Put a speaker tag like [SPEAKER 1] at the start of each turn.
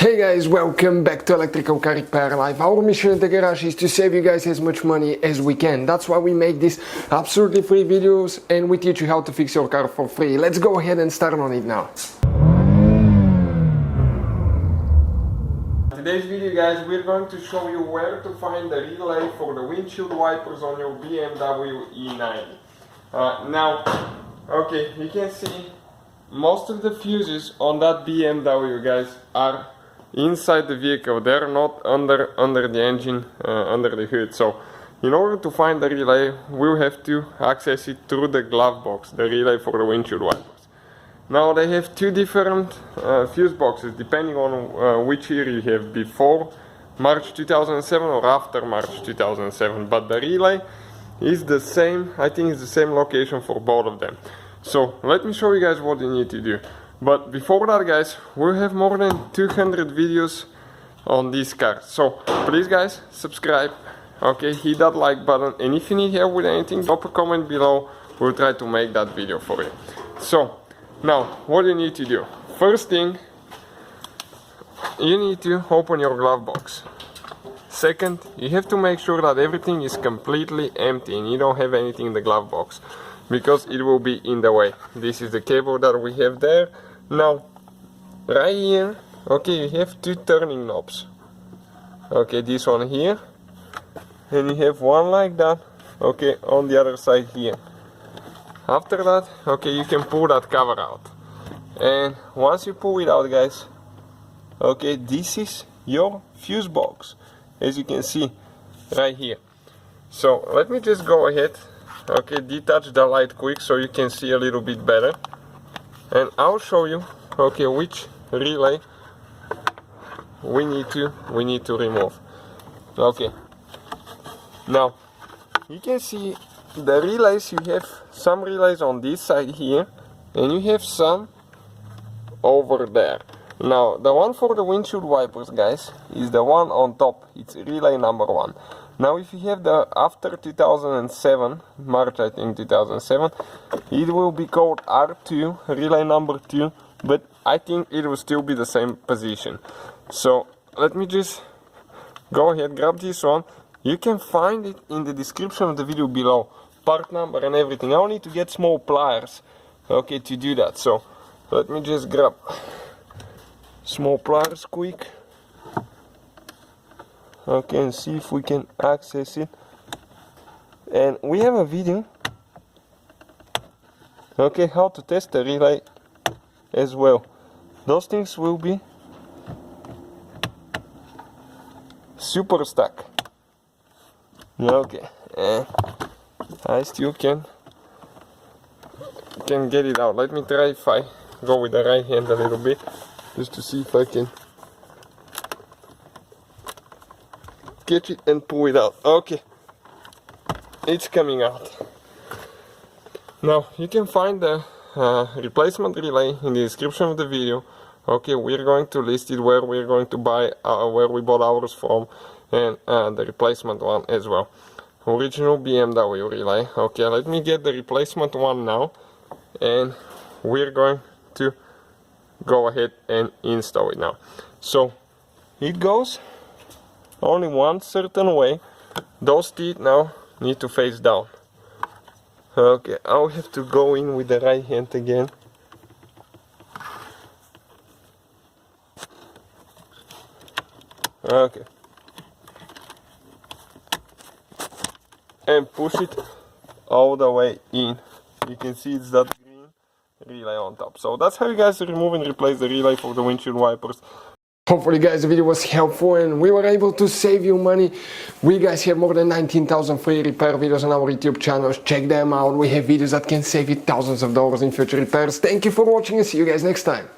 [SPEAKER 1] Hey guys, welcome back to Electrical Car Repair Live. Our mission in the garage is to save you guys as much money as we can. That's why we make these absolutely free videos and we teach you how to fix your car for free. Let's go ahead and start on it now. In today's video guys, we're going to show you where to find the relay for the windshield wipers on your BMW E90. Okay, you can see most of the fuses on that BMW guys are inside the vehicle. They're not under the engine, under the hood. So in order to find the relay, we'll have to access it through the glove box, the relay for the windshield wipers. Now they have two different fuse boxes depending on which year you have, before March 2007 or after March 2007, but the relay is the same. I think it's the same location for both of them. So let me show you guys what you need to do. But before that guys, we have more than 200 videos on this car. So please guys, subscribe, okay, hit that like button, and if you need help with anything, drop a comment below. We'll try to make that video for you. So now, what you need to do. First thing, you need to open your glove box. Second, you have to make sure that everything is completely empty and you don't have anything in the glove box, because it will be in the way. This is the cable that we have there. Now, right here, okay, you have two turning knobs. Okay, this one here, and you have one like that, okay, on the other side here. After that, okay, you can pull that cover out. And once you pull it out, guys, okay, this is your fuse box, as you can see right here. So let me just go ahead, okay, detach the light quick so you can see a little bit better, and I'll show you, okay, which relay we need to remove. Okay, now you can see the relays. You have some relays on this side here and you have some over there. Now the one for the windshield wipers guys is the one on top. It's relay number 1. Now if you have the after 2007, March I think 2007, it will be called R2, relay number 2, but I think it will still be the same position. So let me just go ahead, grab this one. You can find it in the description of the video below, part number and everything. I'll need to get small pliers, okay, to do that. So let me just grab small pliers quick. Okay, and see if we can access it. And we have a video, okay, how to test the relay as well. Those things will be super stuck. Okay, and I still can get it out. Let me try if I go with the right hand a little bit, just to see if I can catch it and pull it out. Okay, it's coming out. Now you can find the replacement relay in the description of the video. Okay, we're going to list it where we're going to buy, where we bought ours from, and the replacement one as well. Original BMW relay. Okay, let me get the replacement one now, and we're going to go ahead and install it now. So it goes only one certain way. Those teeth now need to face down. Okay, I'll have to go in with the right hand again. Okay, and push it all the way in. You can see it's that green relay on top. So that's how you guys remove and replace the relay for the windshield wipers. Hopefully guys the video was helpful and we were able to save you money. We guys have more than 19,000 free repair videos on our YouTube channels. Check them out. We have videos that can save you thousands of dollars in future repairs. Thank you for watching and see you guys next time.